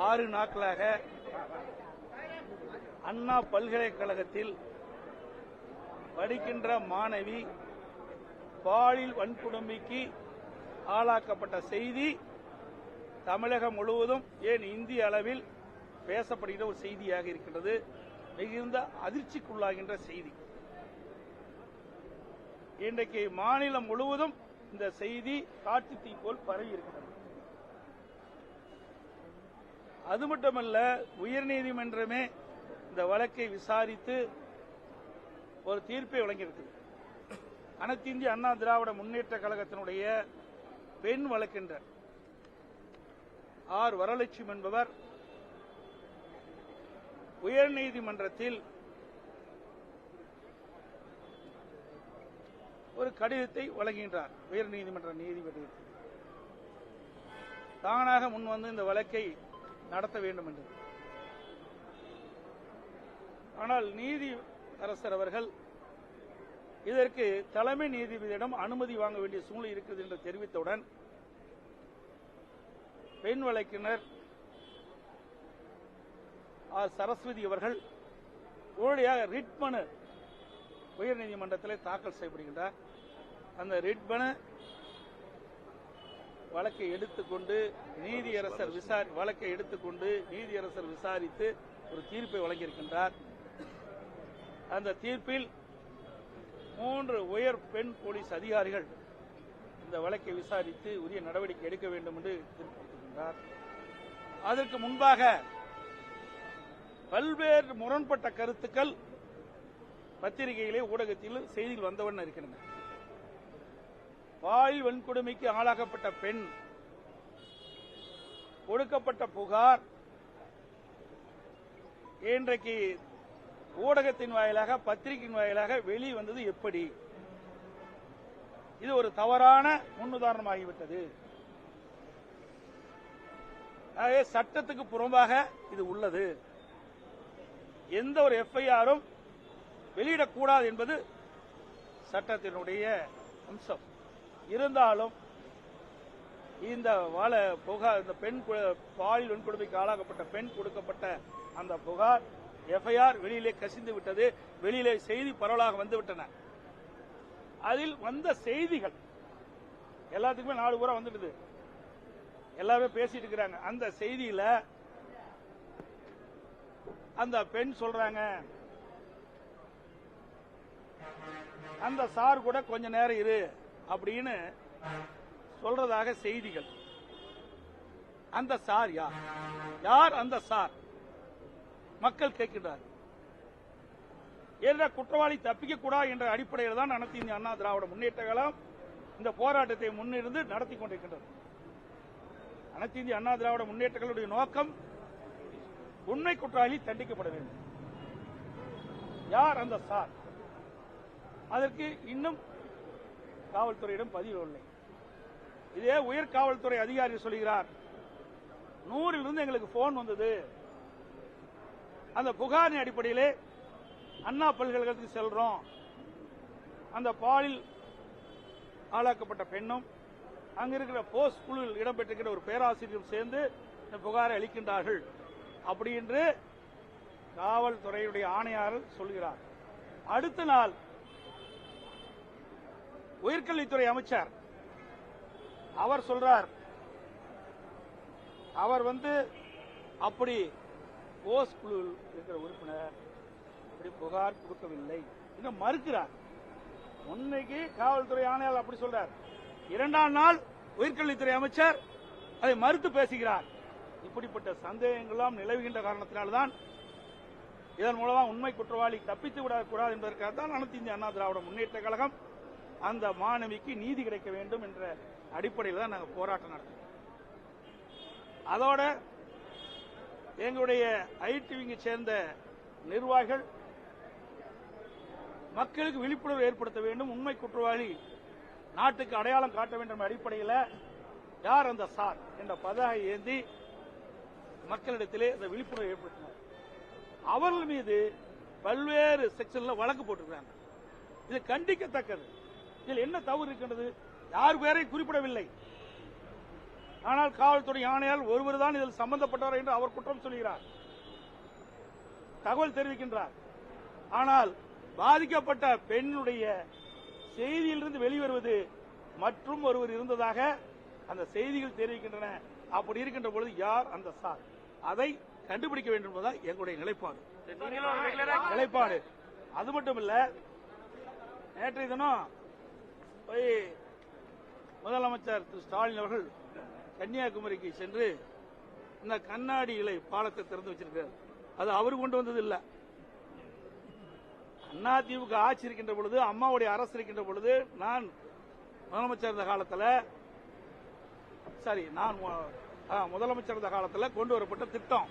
6 நாட்களாக அண்ணா பல்கலைக்கழகத்தில் படிக்கின்ற மாணவி பாலியல் வன்கொடுமைக்கு ஆளாக்கப்பட்ட செய்தி தமிழகம் முழுவதும், ஏன் இந்திய அளவில் பேசப்படுகிற ஒரு செய்தியாக இருக்கின்றது. மிகுந்த அதிர்ச்சிக்குள்ளாகின்ற செய்தி. இன்றைக்கு மாநிலம் முழுவதும் இந்த செய்தி காட்டு தீ போல் பரவி இருக்கிறது. அது மட்டுமல்ல, உயர்நீதிமன்றமே இந்த வழக்கை விசாரித்து ஒரு தீர்ப்பை வழங்கியிருக்கிறது. அனைத்து இந்திய அண்ணா திராவிட முன்னேற்ற கழகத்தினுடைய பெண் வழக்கறிஞர் ஆர் வரலட்சுமி என்பவர் உயர்நீதிமன்றத்தில் ஒரு கடிதத்தை வழங்குகின்றார். உயர்நீதிமன்ற நீதிபதி தானாக முன்வந்து இந்த வழக்கை நடத்த வேண்டும் என்று. ஆனால் நீதியரசர் அவர்கள் இதற்கு தலைமை நீதிபதியிடம் அனுமதி வாங்க வேண்டிய சூழ்நிலை இருக்கிறது என்று தெரிவித்தவுடன் பெண் வழக்கினர் சரஸ்வதி அவர்கள் உடனடியாக ரிட் மனு உயர்நீதிமன்றத்தில் தாக்கல் செய்யப்படுகின்றார். அந்த ரிட் மனு வழக்கை எடுத்துக்கொண்டு நீதியரசர் விசாரித்து ஒரு தீர்ப்பை வழங்கியிருக்கின்றார். அந்த தீர்ப்பில் 3 உயர் பெண் போலீஸ் அதிகாரிகள் இந்த வழக்கை விசாரித்து உரிய நடவடிக்கை எடுக்க வேண்டும் என்று தீர்ப்பளித்திருக்கின்றார். அதற்கு முன்பாக பல்வேறு முரண்பட்ட கருத்துக்கள் பத்திரிகையிலே, ஊடகத்தில் செய்திகள் வந்தவண்ணம் இருக்கின்றன. பாலியல் வன்கொடுமைக்கு ஆளாக்கப்பட்ட பெண் கொடுக்கப்பட்ட புகார் இன்றைக்கு ஊடகத்தின் வாயிலாக, பத்திரிகையின் வாயிலாக வெளிவந்தது எப்படி? இது ஒரு தவறான முன்னுதாரணமாகிவிட்டது. ஆகவே சட்டத்துக்கு புறம்பாக இது உள்ளது. எந்த ஒரு எஃப்ஐஆரும் வெளியிடக்கூடாது என்பது சட்டத்தினுடைய அம்சம். இருந்தாலும் இந்த பெண் பாலியல் வன்கொடுமைக்கு ஆளாக்கப்பட்ட பெண் கொடுக்கப்பட்ட அந்த புகார் எஃப்ஐஆர் வெளியிலே கசிந்து விட்டது. வெளியிலே செய்தி பரவலாக வந்துவிட்டன. அதில் வந்த செய்திகள் எல்லாத்துக்குமே நாடு பூரா வந்துடுது. எல்லாருமே பேசிட்டு இருக்கிறாங்க. அந்த செய்தியில அந்த பெண் சொல்றாங்க, அந்த சார் கூட கொஞ்ச நேரம் இரு அப்படின்னு சொல்றதாக செய்திகள். அந்த சார் யார் அந்த சார்? மக்கள் கேட்கின்றார். என்ற குற்றவாளி தப்பிக்க கூடாது என்ற அடிப்படையில் தான் அனைத்து இந்திய அண்ணா திராவிட முன்னேற்ற கழகம் இந்த போராட்டத்தை முன்னிருந்து நடத்தி கொண்டிருக்கின்றது. அனைத்து இந்திய அண்ணா திராவிட முன்னேற்ற கழகத்துடைய நோக்கம் உண்மை குற்றவாளி தண்டிக்கப்பட வேண்டும். யார் அந்த சார்? அதற்கு இன்னும் காவல்துறையிடம் பதிவு இல்லை. இதே உயர் காவல்துறை அதிகாரி சொல்கிறார், 100 எங்களுக்கு போன் வந்தது. அந்த புகாரின் அடிப்படையிலே அண்ணா பல்கலைக்கழகத்துக்கு செல்றோம். அந்த பாலியல் ஆளாக்கப்பட்ட பெண்ணும் அங்க இருக்கிற போஸ்ட் குழுவில் இடம்பெற்றிருக்கிற ஒரு பேராசிரியரும் சேர்ந்து இந்த புகாரை அளிக்கின்றார்கள் அப்படி என்று காவல்துறையுடைய ஆணையாளர் சொல்கிறார். அடுத்த நாள் உயர்கல்வித்துறை அமைச்சர் அவர் சொல்றார், அவர் அப்படி போஸ்ட் குழுவில் இருக்கிற உறுப்பினர் அப்படி புகார் கொடுக்கவில்லை என்று மறுக்கிறார். முன்னைக்கு காவல்துறை ஆணையாளர் அப்படி சொல்றார். 2ஆம் நாள் உயர்கல்வித்துறை அமைச்சர் அதை மறுத்து பேசுகிறார். இப்படிப்பட்ட சந்தேகங்கள்லாம் நிலவுகின்ற காரணத்தினால்தான் இதன் மூலமா உண்மை குற்றவாளி தப்பித்து விடக்கூடாது என்பதற்காக தான் அனைத்து இந்திய அண்ணா திராவிட முன்னேற்ற கழகம் அந்த மாணவிக்கு நீதி கிடைக்க வேண்டும் என்ற அடிப்படையில் தான் நாங்கள் போராட்டம் நடத்துறோம். அதோட எங்களுடைய ஐடிவிங்கை சேர்ந்த நிர்வாகிகள் மக்களுக்கு விழிப்புணர்வு ஏற்படுத்த வேண்டும், உண்மை குற்றவாளி நாட்டுக்கு அடையாளம் காட்ட வேண்டும் என்ற அடிப்படையில் யார் அந்த சார் என்ற பதாகை ஏந்தி மக்களிடத்திலே இந்த விழிப்புணர்வு ஏற்படுத்தினார். அவர்கள் மீது பல்வேறு செக்ஷன்ல வழக்கு போட்டிருக்கிறாங்க. இது கண்டிக்கத்தக்கது. இதில் என்ன தவறு இருக்கின்றது? யார் பேரை குறிப்பிடவில்லை. ஆனால் காவல்துறை ஆணையாளர் ஒருவர் தான் இதில் சம்பந்தப்பட்டவர் என்று அவர் குற்றம் சொல்கிறார், தகவல் தெரிவிக்கின்றார். ஆனால் பாதிக்கப்பட்ட பெண்ணுடைய செய்தியிலிருந்து வெளிவருவது மற்றும் ஒருவர் இருந்ததாக அந்த செய்திகள் தெரிவிக்கின்றன. அப்படி இருக்கின்ற பொழுது யார் அந்த சார், அதை கண்டுபிடிக்க வேண்டும் என்பதுதான் எங்களுடைய நிலைப்பாடு. அது மட்டும் இல்ல, நேற்றைய தினம் போய் முதலமைச்சர் திரு ஸ்டாலின் அவர்கள் கன்னியாகுமரிக்கு சென்று இந்த கண்ணாடி இலை பாலத்தை திறந்து வச்சிருக்கிறார். அது அவர் கொண்டு வந்தது இல்ல. அதிமுக ஆட்சி இருக்கின்ற பொழுது, அம்மாவுடைய அரசு இருக்கின்ற பொழுது, நான் முதலமைச்சர் இருந்த காலத்தில் முதலமைச்சர் இருந்த காலத்தில் கொண்டு வரப்பட்ட திட்டம்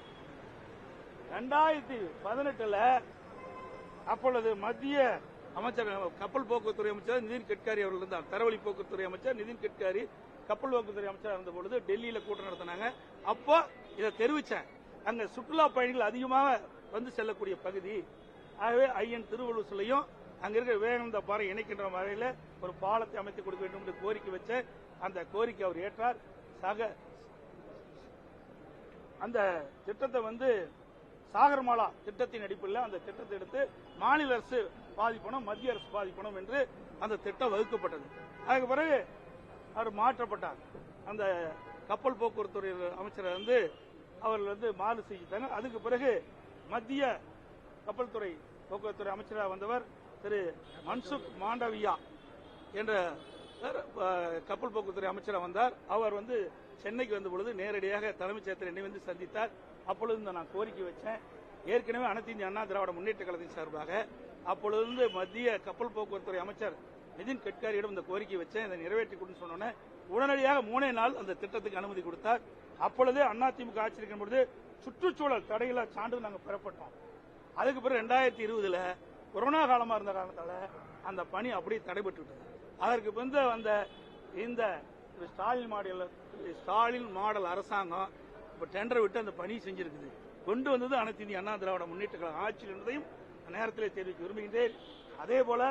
2018 அப்பொழுது மத்திய அமைச்சர் கப்பல் போக்குவரத்துறை அமைச்சர் நிதின் கட்காரி அவர்கள் இருந்தார். தரவழி போக்குவரத்துறை அமைச்சர் நிதின் கட்காரி கப்பல் போக்குவரத்துறை அமைச்சர் இருந்த பொழுது டெல்லியில கூட்டம் நடத்தினாங்க. அப்போ இதை தெரிவிச்சேன், அங்க சுற்றுலா பயணிகள் அதிகமாக வந்து செல்லக்கூடிய பகுதி. ஆகவே ஐயன் திருவள்ளுவர் சிலையும் அங்க இருக்கிற விவேகானந்த பாறை இணைக்கின்ற வகையில் ஒரு பாலத்தை அமைத்து கொடுக்க வேண்டும் என்று கோரிக்கை வச்ச அந்த கோரிக்கை அவர் ஏற்றார். அந்த திட்டத்தை சாகர்மாலா திட்டத்தின் அடிப்படையில் அந்த திட்டத்தை எடுத்து மாநில அரசு பாதிப்பணும், மத்திய அரசு பாதிப்பணும் என்று அந்த திட்டம் வகுக்கப்பட்டது. அதுக்கு பிறகு அவர் மாற்றப்பட்டார். அந்த கப்பல் போக்குவரத்துறை அமைச்சர் அவர்கள் மாறு செஞ்சுட்டாங்க. அதுக்கு பிறகு மத்திய கப்பல் துறை போக்குவரத்துறை அமைச்சராக வந்தவர் திரு மன்சுக் மாண்டவியா என்ற கப்பல் போக்குவரத்துறை அமைச்சராக வந்தார். அவர் சென்னைக்கு வந்த பொழுது நேரடியாக தலைமைச் செயலர் என்னை சந்தித்தார். அப்பொழுது நான் கோரிக்கை வச்சேன். ஏற்கனவே அனைத்து இந்திய அண்ணா திராவிட முன்னேற்ற கழகத்தின் சார்பாக அப்பொழுது மத்திய கப்பல் போக்குவரத்துறை அமைச்சர் நிதின் கட்காரியிடம் இந்த கோரிக்கை வச்சேன், இதை நிறைவேற்றி கொடுன்னு சொன்னோன்னே உடனடியாக 3 நாள் அந்த திட்டத்துக்கு அனுமதி கொடுத்தார். அப்பொழுதே அதிமுக ஆட்சி இருக்கும் பொழுது சுற்றுச்சூழல் தடையில சான்று நாங்கள் பெறப்பட்டோம். அதுக்கு பிறகு 2020 கொரோனா காலமா இருந்த காரணத்தால அந்த பணி அப்படியே தடைபட்டு. அதற்கு வந்த இந்த ஸ்டாலின் மாடல் அரசாங்கம் இப்ப டெண்டர் விட்டு அந்த பணி செஞ்சிருக்குது. கொண்டு வந்தது அனைத்து இந்திய அண்ணா திராவிட முன்னேற்ற கழக ஆட்சியில் என்பதையும் நேரத்தில் தெரிவிக்க விரும்புகின்றேன். அதே போல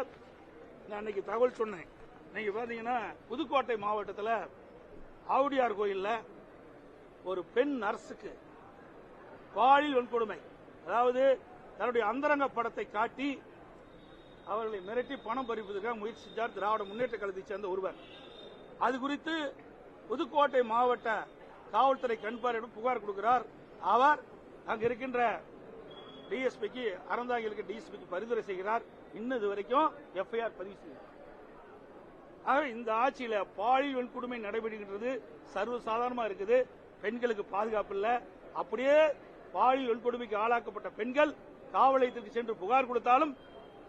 நான் அன்னைக்கு தகவல் சொன்னேன். நீங்க பாத்தீங்கன்னா புதுக்கோட்டை மாவட்டத்தில் ஆவுடையார் கோயில்ல ஒரு பெண் நர்ஸுக்கு பாலியல் வன்கொடுமை, அதாவது தன்னுடைய அந்தரங்க படத்தை காட்டி அவர்களை மிரட்டி பணம் பறிப்பதற்காக முயற்சி செஞ்சார் திராவிட முன்னேற்ற கழகத்தைச் சேர்ந்த ஒருவர். அது குறித்து புதுக்கோட்டை மாவட்ட காவல்துறை கண்பார்வையிடம் புகார் கொடுக்கிறார். அவர் அங்க இருக்கின்ற டிஎஸ்பிக்கு, அறந்தாங்கிகளுக்கு டிஎஸ்பிக்கு பரிந்துரை செய்கிறார். இன்னும் இதுவரைக்கும் எஃப்ஐஆர் பதிவு செய்கிறார். ஆக இந்த ஆட்சியில பாலியல் வன்கொடுமை நடைபெறுகின்றது, சர்வசாதாரணமா இருக்குது. பெண்களுக்கு பாதுகாப்பு இல்ல. அப்படியே பாலியல் வன்கொடுமைக்கு ஆளாக்கப்பட்ட பெண்கள் காவல் நிலையத்திற்கு சென்று புகார் கொடுத்தாலும்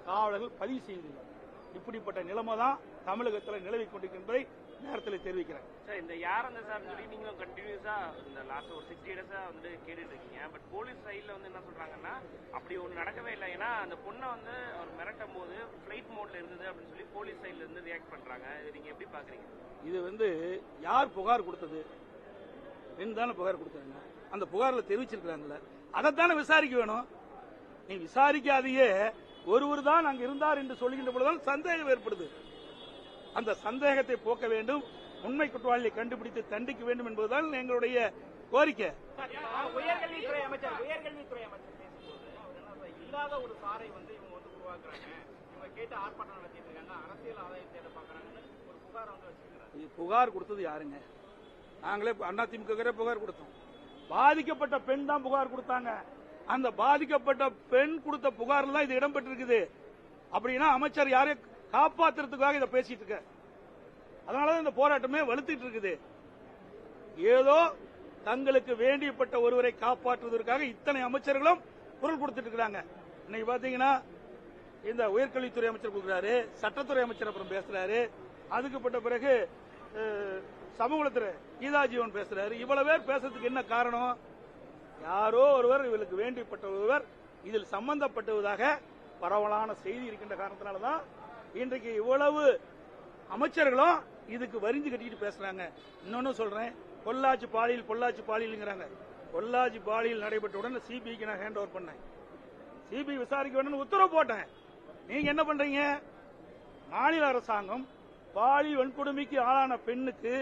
காவலர்கள் பதிவு செய்வதில்லை. இப்படிப்பட்ட நிலைமை தான் தமிழகத்தில் நிலவிக் கொண்டிருக்கின்றதை நேரத்தில் தெரிவிக்கிறேன். இந்த யார் அந்த சார் சொல்லி நீங்களும் கண்டினியூஸா இந்த லாஸ்ட் ஒரு 60 டேஸா கேட்டுட்டு இருக்கீங்க. பட் போலீஸ் சைட்ல என்ன சொல்றாங்கன்னா அப்படி ஒண்ணு நடக்கவே இல்லை. ஏன்னா அந்த பொண்ணை அவர் மிரட்டும் போது பிளைட் மோட்ல இருந்தது அப்படின்னு சொல்லி போலீஸ் சைட்ல இருந்து ரியாக்ட் பண்றாங்க. இது நீங்க எப்படி பாக்குறீங்க? இது யார் புகார் கொடுத்தது? பெண் தானே புகார் கொடுத்தாங்க. அந்த புகார்ல தெரிவிச்சிருக்கிறாங்கல்ல, அதைத்தானே விசாரிக்க வேணும். நீ விசாரிக்காதையே ஒருவர் தான் அங்கு இருந்தார் என்று சொல்லுகின்ற பொழுதுதான் சந்தேகம் ஏற்படுது. அந்த சந்தேகத்தை போக்க வேண்டும், உண்மை குற்றவாளியை கண்டுபிடித்து தண்டிக்க வேண்டும் என்பதுதான் எங்களுடைய கோரிக்கை. உயர்கல்வித்துறை அமைச்சர் பேசும்போது இல்லாத ஒரு சாரை இவங்க உருவாக்குறாங்க, இவங்க கேட்டு ஆர்ப்பாட்டம் நடத்திட்டு இருக்காங்க, அரசியல் ஆதாயம் தேட பாக்குறாங்கன்னு ஒரு புகார் வச்சிருக்காங்க. புகார் கொடுத்தது யாருங்க? நாங்களே அதிமுக புகார் கொடுத்தோம். பாதிக்கப்பட்ட பெண் தான் புகார் கொடுத்தாங்க. அந்த பாதிக்கப்பட்ட பெண் கொடுத்த புகார்ல தான் இது இடம்பெற்றிருக்குது. அப்படின்னா அமைச்சர் யாரையும் காப்பாற்றுறதுக்காக இதை பேசிட்டு இருக்க. அதனாலதான் இந்த போராட்டமே வலுத்திட்டு இருக்குது. ஏதோ தங்களுக்கு வேண்டியப்பட்ட ஒருவரை காப்பாற்றுவதற்காக இத்தனை அமைச்சர்களும் குரல் கொடுத்துட்டு இருக்காங்க. இன்னைக்கு பாத்தீங்கன்னா இந்த உயர்கல்வித்துறை அமைச்சர் கொடுக்கிறாரு, சட்டத்துறை அமைச்சர் அப்புறம் பேசுறாரு, அதுக்குப்பட்ட பிறகு சமூகத்துறை கீதா ஜீவன் பேசுறாரு. இவ்வளவு பேர் பேசுறதுக்கு என்ன காரணம்? யாரோ ஒருவர், இவர்களுக்கு வேண்டியப்பட்ட ஒருவர் இதில் சம்பந்தப்பட்டதாக பரவலான செய்தி இருக்கின்ற காரணத்தினாலதான் இன்றைக்கு இவ்வளவு அமைச்சர்களும் இதுக்கு வரிஞ்சு கட்டிட்டு பேசுறாங்க. இன்னொன்னு சொல்றேன், பொள்ளாச்சி பாலியல்ங்கிறாங்க. பொள்ளாச்சி பாலியல் நடைபெற்றவுடன் சிபிஐக்கு நான் ஹேண்ட் ஓவர் பண்ணேன். சிபிஐ விசாரிக்க வேண்டும் உத்தரவு போட்டேன். நீங்க என்ன பண்றீங்க? மாநில அரசாங்கம் பாலியல் வன்கொடுமைக்கு ஆளான பெண்ணுக்கு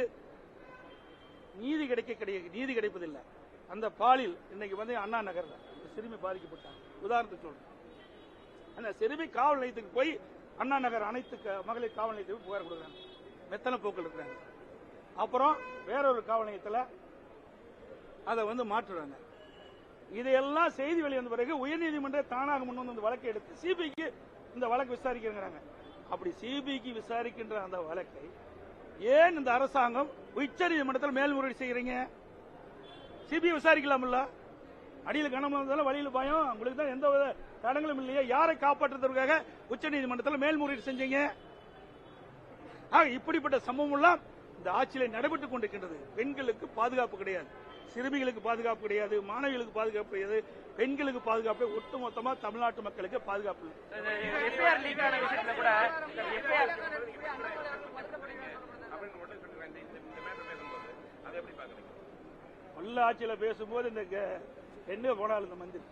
நீதி கிடைப்பதில்லை. அந்த பாலில் இன்னைக்கு வந்து அண்ணா நகர்ல சிறுமி பாதிக்கப்பட்டாங்க. உதாரணத்துக்கு சொல்றேன், அந்த சிறுமி காவல் நிலையத்துக்கு போய் அண்ணா நகர் அனைத்து மகளிர் காவல் நிலையத்துக்கு புகார் கொடுக்குறாங்க. மெத்தன போக்கள் இருக்கிறாங்க. அப்புறம் வேறொரு காவல் நிலையத்தில் அதை வந்து மாற்றுறாங்க. இதையெல்லாம் செய்தி வெளிவந்த பிறகு உயர்நீதிமன்ற தானாக முன் வந்து வழக்கை எடுத்து சிபிஐக்கு இந்த வழக்கு விசாரிக்கிறாங்க. அப்படி சிபிஐக்கு விசாரிக்கின்ற அந்த வழக்கை ஏன் இந்த அரசாங்கம் உச்சநீதிமன்றத்தில் மேல்முறையீடு செய்யறீங்க? சிபிஐ விசாரிக்கலாம்ல. அடியில் கனம வந்தாலும் வழியில் பயம், உங்களுக்கு தான் எந்த தடங்களும் இல்லையா? யாரை காப்பாற்றுவதற்காக உச்சநீதிமன்றத்தில் மேல்முறையீடு செஞ்சீங்க? இப்படிப்பட்ட சம்பவம் எல்லாம் இந்த ஆட்சியில் நடைபெற்றுக் கொண்டிருக்கின்றது. பெண்களுக்கு பாதுகாப்பு கிடையாது, சிறுமிகளுக்கு பாதுகாப்பு கிடையாது, மாணவிகளுக்கு பாதுகாப்பு கிடையாது, பெண்களுக்கு பாதுகாப்பு, ஒட்டுமொத்தமா தமிழ்நாட்டு மக்களுக்கு பாதுகாப்பு நல்ல ஆட்சியில பேசும்போது இந்த பெண்ணு போனாலும் இந்த மந்திரி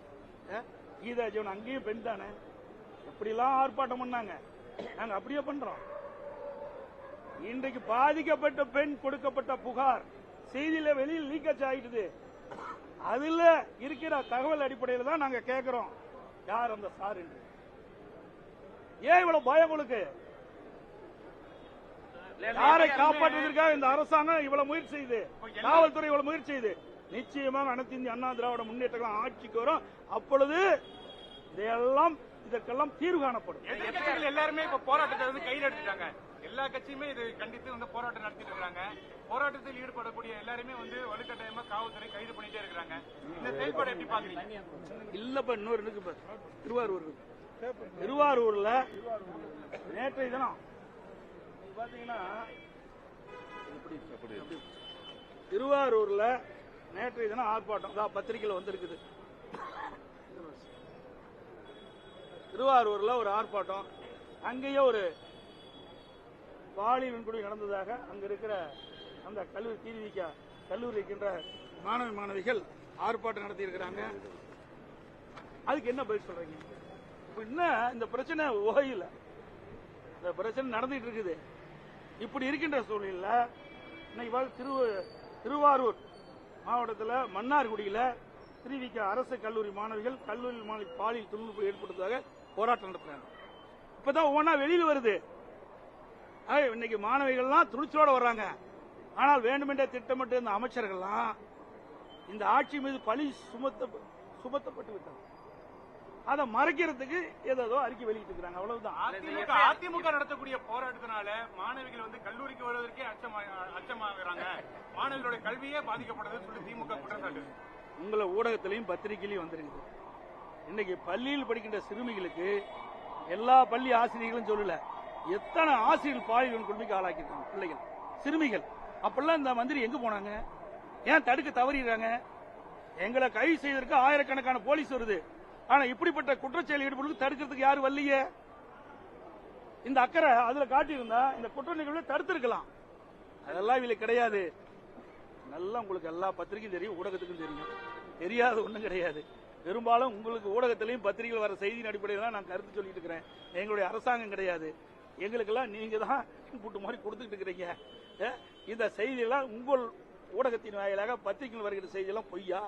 கீதா ஜீவன் அங்கேயும் பெண் தானே, எப்படிலாம் ஆர்ப்பாட்டம் பண்ணாங்க, நாங்க அப்படியே பண்றோம். இன்றைக்கு பாதிக்கப்பட்ட பெண் கொடுக்கப்பட்ட புகார் செய்தியில வெளியில் லீக்கேஜ் ஆயிடுது. அதுல இருக்கிற தகவல் அடிப்படையில் தான் நாங்க கேட்கிறோம் யார் அந்த சார் என்று. ஏன் இவ்வளவு பயம் உங்களுக்கு? யாரை காப்பாற்றுவதற்காக இந்த அரசாங்கம் இவ்வளவு முயற்சி செய்து, காவல்துறை இவ்வளவு முயற்சி செய்து, நிச்சயமாக அனைத்து இந்திய அண்ணா திராவிட முன்னேற்றம் ஆட்சிக்கு வரும். அப்பொழுது இதற்கெல்லாம் தீர்வு காணப்படும். எல்லாருமே இப்ப போராட்டத்தை வந்து கையில் எடுத்துட்டாங்க. எல்லா கட்சியுமே இது கண்டித்து வந்து போராட்டம் நடத்திட்டு இருக்காங்க. போராட்டத்தில் ஈடுபடக்கூடிய எல்லாருமே வந்து வலுக்கட்டாயமா காவல்துறை கைது பண்ணிட்டே இருக்காங்க. இந்த செயல்பாடு எப்படி பாக்குறீங்க? இல்லப்ப இன்னொரு இருக்கு, திருவாரூர்ல நேற்றைய தினம் பாத்தீங்கன்னா, திருவாரூர்ல நேற்றைய தினம் ஆர்ப்பாட்டம் பத்திரிகையில் வந்திருக்குது. திருவாரூர்ல ஒரு ஆர்ப்பாட்டம், அங்கேயே ஒரு பாலியல் வன்கொடுமை நடந்ததாக அங்க இருக்கிற அந்த கல்லூரி தீர்விக்க கல்லூரி இருக்கின்ற மாணவிகள் ஆர்ப்பாட்டம் நடத்தி இருக்கிறாங்க. அதுக்கு என்ன பதில் சொல்றீங்க? என்ன இந்த பிரச்சனை ஓயில, இந்த பிரச்சனை நடந்துட்டு இருக்குது. இப்படி இருக்கின்ற சூழலில் இன்னைக்கு திருவாரூர் மாவட்டத்தில் மன்னார்குடியில திருவிக்க அரசு கல்லூரி மாணவிகள் கல்லூரி பாலியல் துன்புறுத்தல் ஏற்படுத்ததாக போராட்டம் நடத்துறாங்க. இப்பதான் ஒவ்வொன்றா வெளியில் வருது. இன்னைக்கு மாணவிகள்லாம் துணிச்சலோட வர்றாங்க. ஆனால் வேண்டுமென்றே திட்டமிட்டு இந்த அமைச்சர்கள்லாம் இந்த ஆட்சி மீது பழி சுமத்தப்பட்டு விட்டாங்க. அதை மறைக்கிறதுக்கு ஏதோ அறிக்கை வெளியிட்டு இருக்காங்க. அவ்வளவுதான். அதிமுக நடத்தக்கூடிய போராட்டத்தினால மாணவிகள் வந்து கல்லூரிக்கு வருவதற்கே அச்சமாகறாங்க, மாணவிகளுடைய கல்வியே பாதிக்கப்படுதுன்னு சொல்லி திமுக குற்றச்சாட்டு உங்களை ஊடகத்திலையும் பத்திரிகையிலையும் வந்திருக்குது. இன்னைக்கு பள்ளியில் படிக்கின்ற சிறுமிகளுக்கு எல்லா பள்ளி ஆசிரியர்களும் சொல்லல, எத்தனை ஆசிரியர்கள் பாலியல் வன்கொடுமைக்கு ஆளாக்கிருக்காங்க பிள்ளைகள், சிறுமிகள். அப்பெல்லாம் இந்த மந்திரி எங்க போனாங்க? ஏன் தடுக்க தவறிடுறாங்க? எங்களை கைது செய்வதற்கு ஆயிரக்கணக்கான போலீஸ் வருது. ஆனா இப்படிப்பட்ட குற்றச்செயல் ஈடுபடுவது தடுக்கிறதுக்கு யாரும் வரலையே. இந்த அக்கறை அதுல காட்டியிருந்தா இந்த குற்ற நிகழ்வை தடுத்திருக்கலாம். அதெல்லாம் இதுல கிடையாது. நல்லா உங்களுக்கு எல்லா பத்திரிகையும் தெரியும், ஊடகத்துக்கும் தெரியும். தெரியாத ஒண்ணும் கிடையாது. பெரும்பாலும் உங்களுக்கு ஊடகத்திலையும் பத்திரிகைகள் வர செய்தியின் அடிப்படையில் நான் கருத்து சொல்லிட்டு இருக்கிறேன். எங்களுடைய அரசாங்கம் கிடையாது. எங்களுக்கெல்லாம் நீங்க தான் இன்புட் மாதிரி கொடுத்துட்டு இருக்கிறீங்க. இந்த செய்தியெல்லாம் உங்கள் ஊடகத்தின் வாயிலாக பத்திரிகைகள் வருகிற செய்தியெல்லாம் பொய்யா?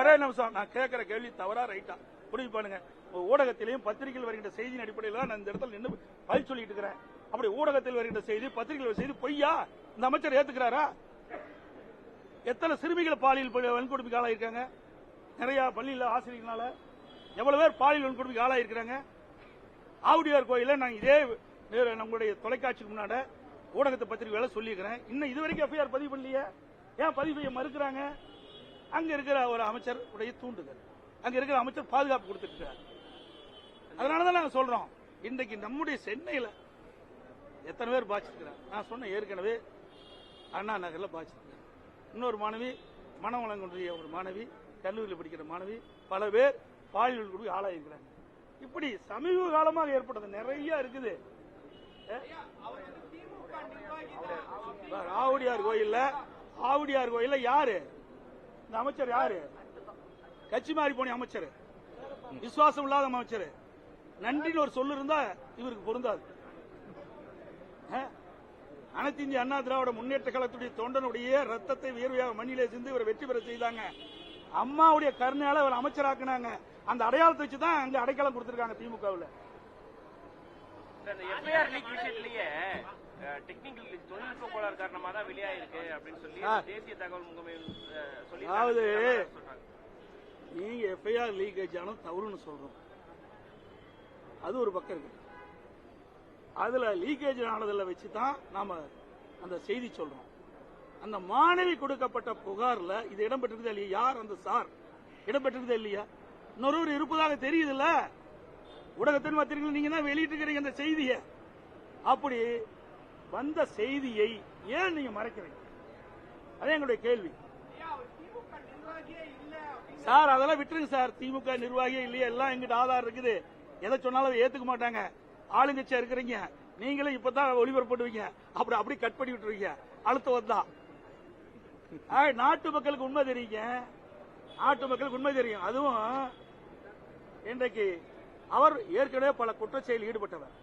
ஒரே நிமிஷம், நான் கேட்கிற கேள்வி தவறா ரைட்டா புரிஞ்சு பாருங்க. ஊடகத்திலையும் பத்திரிகைகள் வருகின்ற செய்தியின் அடிப்படையில் தான் நான் இந்த இடத்துல நின்று பதில் சொல்லிட்டு இருக்கிறேன். அப்படி ஊடகத்தில் வருகின்ற செய்தி பத்திரிகைகள் செய்தி பொய்யா? இந்த அமைச்சர் ஏத்துக்கிறாரா? எத்தனை சிறுமிகள் பாலியல் வன்கொடுமைக்கு ஆளாயிருக்காங்க? நிறைய பள்ளியில் ஆசிரியர்களால எவ்வளவு பேர் பாலியல் வன்கொடுமைக்கு ஆளாயிருக்கிறாங்க? ஆவுடையார் கோயில நான் இதே நம்மளுடைய தொலைக்காட்சிக்கு முன்னாடி ஊடகத்தை பத்திரிகைகளை சொல்லியிருக்கிறேன். இன்னும் இதுவரைக்கும் எஃப்ஐஆர் பதிவு பண்ணலையே. ஏன் பதிவு செய்ய மறுக்கிறாங்க? அங்க இருக்கிற ஒரு அமைச்சர் உடைய தூண்டுதல், அங்க இருக்கிற அமைச்சர் பாதுகாப்பு கொடுத்துட்டு இருக்காரு. அதனாலதான் நாங்க சொல்றோம், இன்றைக்கு நம்முடைய சென்னையில எத்தனை பேர் பாதிச்சிருக்கிறார்? நான் சொன்ன ஏற்கனவே அண்ணா நகர்ல பாதிச்சிருக்கிறார். இன்னொரு மாணவி மனவளங்குன்றிய ஒரு மாணவி, கல்லூரியில் படிக்கிற மாணவி, பல பேர் பாலியல் வன்கொடுமைக்கு ஆளாயிருக்கிறாங்க. இப்படி சமீப காலமாக ஏற்பட்டது நிறைய இருக்குது. ஆவுடையார் கோயில்ல யாரு இந்த அமைச்சர்? யாரு? கட்சி மாறி போன அமைச்சர், விசுவாசம் இல்லாத அமைச்சர். நன்றின்னு ஒரு சொல்லு இருந்தா இவருக்கு பொருந்தாது. அனைத்து இந்திய அண்ணா திராவிட முன்னேற்ற கழகத்துடைய தொண்டனுடைய ரத்தத்தை வியர்வையாக மண்ணிலே சிந்து இவரை வெற்றி பெற செய்தாங்க. அம்மாவுடைய கருணையால இவர் அமைச்சராக்குனாங்க. அந்த அடையாளத்தை வச்சு தான் அங்க அடைக்கலம் கொடுத்திருக்காங்க திமுகவில். இந்த எஃப்ஐஆர் லீக் விஷயத்திலேயே டெக்னிக்கல் தொழில்நுட்ப கோளாறு காரணமா தான் வெளியாயிருக்கு அப்படின்னு சொல்லி தேசிய தகவல் முகமையில் சொல்லி, அதாவது நீங்க எஃப்ஐஆர் லீக்கேஜ் ஆனது தவறுன்னு சொல்றோம், அது ஒரு பக்கம் இருக்கு. அதுல லீக்கேஜ் ஆனதில் வச்சுதான் நாம அந்த செய்தி சொல்றோம். அந்த மாணவி கொடுக்கப்பட்ட புகார்ல இது இடம்பெற்றிருக்குதா இல்லையா, யார் அந்த சார் இடம்பெற்றிருக்குதா இல்லையா, இன்னொரு இருப்பதாக தெரியுதுல்ல, ஊடகத்தின் பத்திரிகைகள் நீங்க தான் வெளியிட்டு இருக்கிறீங்க அந்த செய்தியை. அப்படி வந்த செய்தியை ஏன் நீங்க மறைக்கிறீங்க? அதே எங்களுடைய கேள்வி சார். அதெல்லாம் விட்டுருங்க சார். திமுக நிர்வாகியே இல்லையா, எல்லாம் எங்கிட்ட ஆதாரம் இருக்குது. எதை சொன்னாலும் ஏத்துக்க மாட்டாங்க. ஆளுங்கட்சியா இருக்கிறீங்க, நீங்களும் இப்பதான் ஒளிபரப்புடுவீங்க, அப்படி கட் பண்ணி விட்டுருவீங்க. அழுத்தம் வந்தா நாட்டு மக்களுக்கு உண்மை தெரியுங்க, நாட்டு மக்களுக்கு உண்மை தெரியும். அதுவும் இன்றைக்கு அவர் ஏற்கனவே பல குற்றச்செயலில் ஈடுபட்டவர்,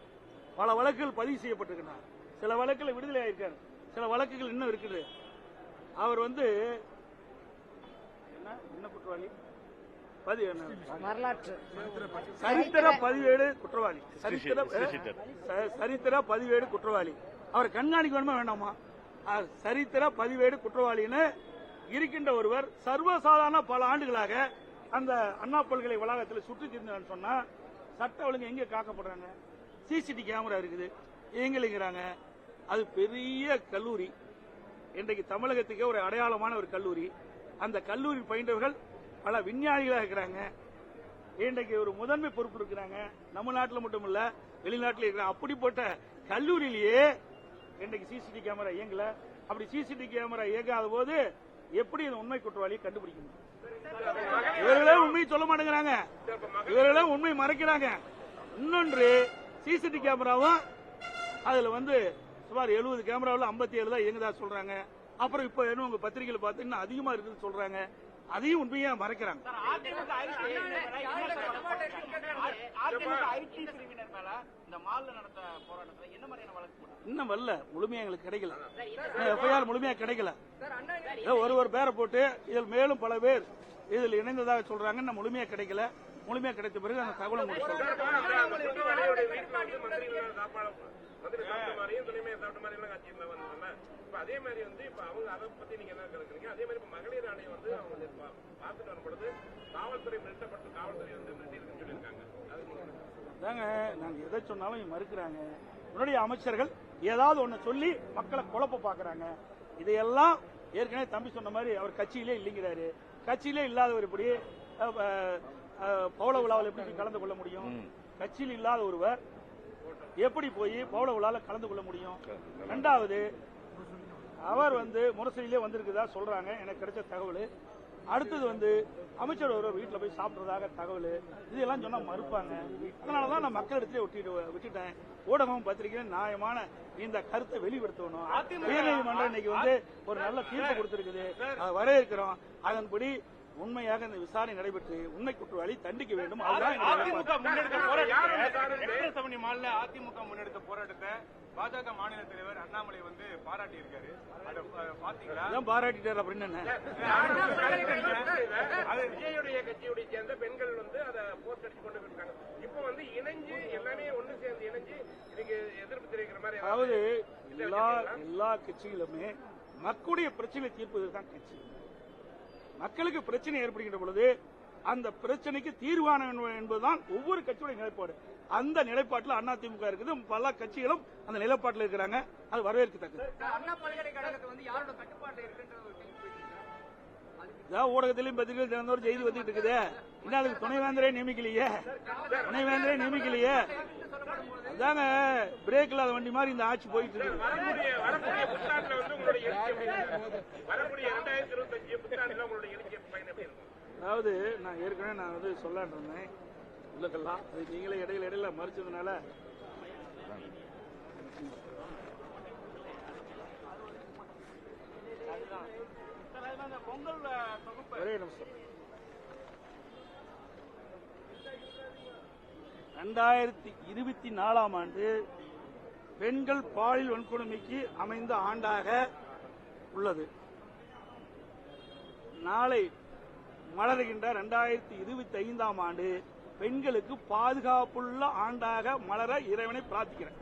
பல வழக்குகள் பதிவு செய்யப்பட்டிருக்கிறார், சில வழக்குகள் விடுதலை ஆயிருக்காரு, சில வழக்குகள் இன்னும் இருக்குது. அவர் என்ன குற்றவாளி, வரலாற்று சரித்திர பதிவேடு குற்றவாளி, சரித்திர பதிவேடு குற்றவாளி. அவர் கண்காணிக்க வேணுமா வேண்டாமா? சரித்திர பதிவேடு குற்றவாளின்னு இருக்கின்ற ஒருவர் சர்வசாதாரண பல ஆண்டுகளாக அந்த அண்ணா பல்கலை வளாகத்தில் சுற்றி திரிந்தான்னு சொன்னா சட்ட ஒழுங்கு எங்க காக்கப்படுறாங்க? சிசிடிவி கேமரா இருக்குது, எங்கேங்கிறாங்க. அது பெரிய கல்லூரி, இன்றைக்கு தமிழகத்துக்கு ஒரு அடையாளமான ஒரு கல்லூரி. அந்த கல்லூரி பயின்றவர்கள் பல விஞ்ஞானிகளாக இருக்கிறாங்க. இன்றைக்கு ஒரு முதன்மை பொறுப்பு இருக்கிறாங்க, நம்ம நாட்டில் மட்டும் இல்ல வெளிநாட்டில் இருக்கிறாங்க. அப்படிப்பட்ட கல்லூரியிலேயே இன்றைக்கு சிசிடிவி கேமரா இயங்கல. அப்படி சிசிடிவி கேமரா இயங்காத போது எப்படி இந்த உண்மை குற்றவாளியை கண்டுபிடிக்கணும்? இவர்களே உண்மையை சொல்ல மாட்டேங்கிறாங்க, இவர்களே உண்மை மறைக்கிறாங்க. இன்னொன்று சிசிடிவி கேமராவும் அதுல சுமார் 70 கேமராவில் 57 தான் இயங்குதா சொல்றாங்க. அப்புறம் இப்ப என்ன உங்க பத்திரிகையில் பார்த்து இன்னும் அதிகமா இருக்குன்னு சொல்றாங்க. அதையும் உண்மையா மறைக்கிறாங்க. இன்னும் வரல, முழுமையா எங்களுக்கு கிடைக்கல, எஃப்ஐஆர் முழுமையா கிடைக்கல. ஒரு பேரை போட்டு இதில் மேலும் பல பேர் இதில் இணைந்ததாக சொல்றாங்க. இன்னும் முழுமையா கிடைக்கல. முழுமையா கிடைத்த பிறகு அந்த தகவலை அதே மாதிரி இப்ப அவங்க அதை பத்தி நீங்க என்ன கருக்குறீங்க? அதே மாதிரி மகளிர் ஆணையம் அவங்க பார்த்துட்டு வரும்பொழுது காவல்துறை மிரட்டப்பட்டு காவல்துறை மிரட்டிருக்குன்னு சொல்லியிருக்காங்க. அதாங்க நாங்க எதை சொன்னாலும் மறுக்கிறாங்க. முன்னாடி அமைச்சர்கள் ஏதாவது ஒண்ணு சொல்லி மக்களை குழப்ப பாக்குறாங்க. இதையெல்லாம் ஏற்கனவே தம்பி சொன்ன மாதிரி அவர் கட்சியிலே இல்லைங்கிறாரு. கட்சியிலே இல்லாதவர் இப்படி பவள விழாவில் எப்படி கலந்து கொள்ள முடியும்? கட்சியில் இல்லாத ஒருவர் எப்படி போய் பவள விழாவில் கலந்து கொள்ள முடியும்? இரண்டாவது, அவர் முரசொலியிலே வந்திருக்குதா சொல்றாங்க, எனக்கு கிடைச்ச தகவல். அடுத்தது அமைச்சர் ஒருவர் வீட்டில் போய் சாப்பிட்றதாக தகவல். இதெல்லாம் சொன்னா மறுப்பாங்க. அதனாலதான் நான் மக்களிடத்திலே விட்டுட்டேன். ஊடகம் பத்திரிகையும் நியாயமான இந்த கருத்தை வெளிப்படுத்தணும். உயர்நீதிமன்றம் இன்னைக்கு ஒரு நல்ல தீர்ப்பு கொடுத்திருக்குது, அதை வரவேற்கிறோம். அதன்படி உண்மையாக இந்த விசாரணை நடைபெற்று உண்மை குற்றவாளி தண்டிக்க வேண்டும். அதிமுக முன்னெடுத்த போராட்டத்தை பாஜக மாநில தலைவர் அண்ணாமலை பாராட்டி இருக்காரு. பாராட்டிட்டார் அப்படின்னு அது விஜயுடைய கட்சியுடைய சேர்ந்த பெண்கள் அதை போஸ்ட் அடிச்சு கொண்டு இருக்காங்க. இப்போ இணைஞ்சு எல்லாமே ஒண்ணு சேர்ந்து இணைஞ்சு இதுக்கு எதிர்ப்பு தெரிவிக்கிற மாதிரி. அதாவது எல்லா கட்சிகளுமே மக்களுடைய பிரச்சனை தீர்ப்பதுதான் கட்சி. மக்களுக்கு பிரச்சனை ஏற்படுகின்ற பொழுது அந்த பிரச்சனைக்கு தீர்வான என்பதுதான் ஒவ்வொரு கட்சியுடைய நிலைப்பாடு. அந்த நிலைப்பாட்டில் அதிமுக இருக்குது. பல கட்சிகளும் அந்த நிலைப்பாட்டில் இருக்கிறாங்க. அது வரவேற்கத்தக்கது. அண்ணா பல்கலைக்கழகத்தை யாரோட கட்டுப்பாட்டில் இருக்குன்றது ஊடகத்திலும் பத்திரிகையில் தினந்தோறும் செய்தி வந்துட்டு இருக்குது. இன்னும் அதுக்கு துணைவேந்தரே நியமிக்கலையே. அதாங்க பிரேக் இல்லாத வண்டி மாதிரி இந்த ஆட்சி போயிட்டு இருக்கு. அதாவது நான் ஏற்கனவே சொல்லான்னு இருந்தேன் உள்ளதெல்லாம், அது நீங்களே இடையில மறுச்சதுனால ஒரே நிமிஷம். 2024 ஆண்டு பெண்கள் பாலியல் வன்கொடுமைக்கு அமைந்த ஆண்டாக உள்ளது. நாளை மலர்கின்ற 2025ஆம் ஆண்டு பெண்களுக்கு பாதுகாப்புள்ள ஆண்டாக மலர இறைவனை பிரார்த்திக்கிறேன்.